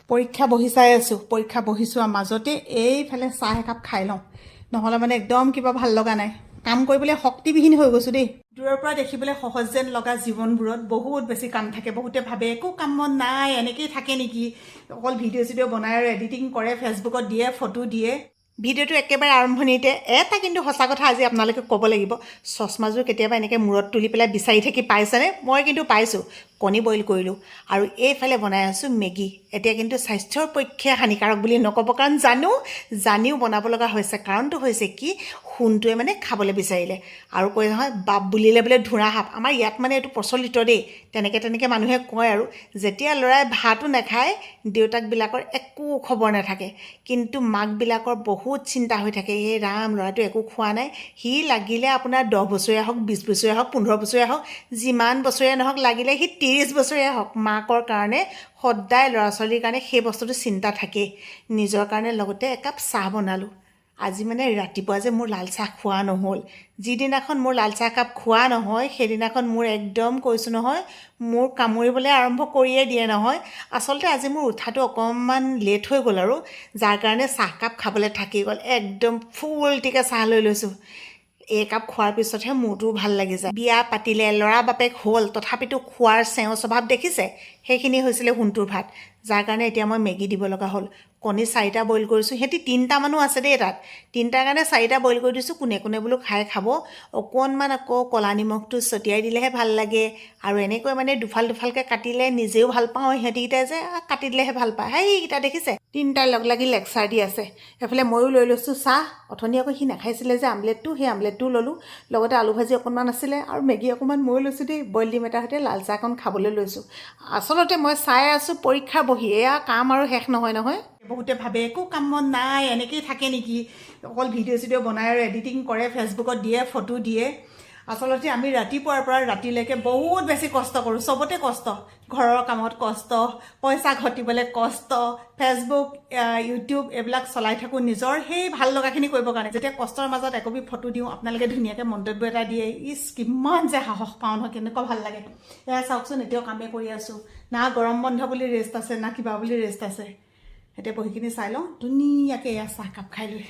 পৰীক্ষা বহি চাই আছোঁ, পৰীক্ষা বহিছোঁ আৰু মাজতে এইফালে চাহ একাপ খাই লওঁ, নহ'লে মানে একদম কিবা ভাল লগা নাই, কাম কৰিবলৈ শক্তিবিহীন হৈ গৈছোঁ দেই। দূৰৰ পৰা দেখিবলৈ সহজ যেন লগা জীৱনবোৰত বহুত বেছি কাম থাকে। বহুতে ভাবে একো কাম বন নাই, এনেকেই থাকে নেকি, অকল ভিডিঅ' চিডিঅ' বনাই আৰু এডিটিং কৰে, ফেচবুকত দিয়ে, ফটো দিয়ে। ভিডিঅ'টো একেবাৰে আৰম্ভণিতে এটা কিন্তু সঁচা কথা আজি আপোনালোকে ক'ব লাগিব, চশমাযোৰ কেতিয়াবা এনেকৈ মূৰত তুলি পেলাই বিচাৰি থাকি পাইছেনে? মই কিন্তু পাইছোঁ। কণী বইল কৰিলোঁ আৰু এইফালে বনাই আছোঁ মেগী। এতিয়া কিন্তু স্বাস্থ্যৰ পক্ষে হানিকাৰক বুলি নক'ব, কাৰণ জানিও বনাব লগা হৈছে। কাৰণটো হৈছে কি, সোণটোৱে মানে খাবলৈ বিচাৰিলে আৰু কয় নহয় বাপ বুলিলে বোলে ধোঁৰা সাপ। আমাৰ ইয়াত মানে এইটো প্ৰচলিত দেই, তেনেকৈ মানুহে কয় আৰু যেতিয়া ল'ৰাই ভাতো নাখায় দেউতাকবিলাকৰ একো খবৰ নাথাকে, কিন্তু মাকবিলাকৰ বহুত চিন্তা হৈ থাকে, এই ৰাম ল'ৰাটো একো খোৱা নাই, সি লাগিলে আপোনাৰ 10 বছৰীয়া হওক, 20 বছৰীয়া হওক, 15 বছৰীয়া হওক, যিমান বছৰীয়া নহওক, লাগিলে সি 30 বছৰীয়া হওক, মাকৰ কাৰণে সদায় ল'ৰা ছোৱালীৰ কাৰণে সেই বস্তুটো চিন্তা থাকেই। নিজৰ কাৰণে লগতে একাপ চাহ বনালোঁ। আজি মানে ৰাতিপুৱা যে মোৰ লাল চাহ খোৱা নহ'ল, যিদিনাখন মোৰ লাল চাহ কাপ খোৱা নহয় সেইদিনাখন মোৰ একদম কৈছোঁ নহয়, মোৰ কামুৰিবলৈ আৰম্ভ কৰিয়ে দিয়ে নহয়। আচলতে আজি মোৰ উঠাটো অকণমান লেট হৈ গ'ল আৰু যাৰ কাৰণে চাহকাপ খাবলৈ থাকি গ'ল। একদম ফুলটিকৈ চাহ লৈ লৈছোঁ। একাপ খোৱাৰ পিছতহে মূৰটোও ভাল লাগি যায়। বিয়া পাতিলে, ল'ৰা বাপেক হ'ল, তথাপিতো খোৱাৰ চেওঁ স্বভাৱ দেখিছে, সেইখিনি হৈছিলে সোণটোৰ ভাত, যাৰ কাৰণে এতিয়া মই মেগী দিব লগা হ'ল। কণী 4টা বইল কৰিছোঁ, সিহঁতি 3টা মানুহ আছে দেই তাত, 3টাৰ কাৰণে 4টা বইল কৰি দিছোঁ। কোনে কোনে বোলো খাব, অকণমান আকৌ ক'লা নিমখটো ছটিয়াই দিলেহে ভাল লাগে, আৰু এনেকৈ মানে দুফালকৈ কাটিলে নিজেও ভাল পাওঁ, সিহঁতিকেইটাই যে কাটি দিলেহে ভাল পায়। সেইকেইটা দেখিছে 3টাই লগ লাগি লেকচাৰ দি আছে। এফালে ময়ো লৈ লৈছোঁ চাহ। অথনি আকৌ সি নাখাইছিলে যে আমলেটটো, সেই আমলেটটোও ল'লোঁ, লগতে আলু ভাজি অকণমান আছিলে আৰু মেগী অকণমান ময়ো লৈছোঁ দেই। বইল ডিম এটাৰ সৈতে লাল চাহকণ খাবলৈ লৈছোঁ। আচলতে মই চাই আছোঁ পৰীক্ষাৰ বহি, এয়া কাম আৰু শেষ নহয়। বহুতে ভাবে একো কাম বন নাই, এনেকেই থাকে নেকি, অকল ভিডিঅ' চিডিঅ' বনাই আৰু এডিটিং কৰে, ফেচবুকত দিয়ে, ফটো দিয়ে। আচলতে আমি ৰাতিপুৱাৰ পৰা ৰাতিলৈকে বহুত বেছি কষ্ট কৰোঁ, চবতে কষ্ট, ঘৰৰ কামত কষ্ট, পইচা ঘটিবলৈ কষ্ট, ফেচবুক, ইউটিউব এইবিলাক চলাই থাকোঁ নিজৰ সেই ভাল লগাখিনি কৰিবৰ কাৰণে। যেতিয়া কষ্টৰ মাজত একপি ফটো দিওঁ, আপোনালোকে ধুনীয়াকৈ মন্তব্য এটা দিয়ে, ইচ কিমান যে সাহস পাওঁ নহয়, কেনেকুৱা ভাল লাগে। এয়া চাওকচোন, এতিয়াও কামেই কৰি আছোঁ, না গৰম বন্ধ বুলি ৰেষ্ট আছে, না কিবা বুলি ৰেষ্ট আছে। এতিয়া বহিখিনি চাই লওঁ ধুনীয়াকৈ, এয়া চাহকাপ খাই লৈ।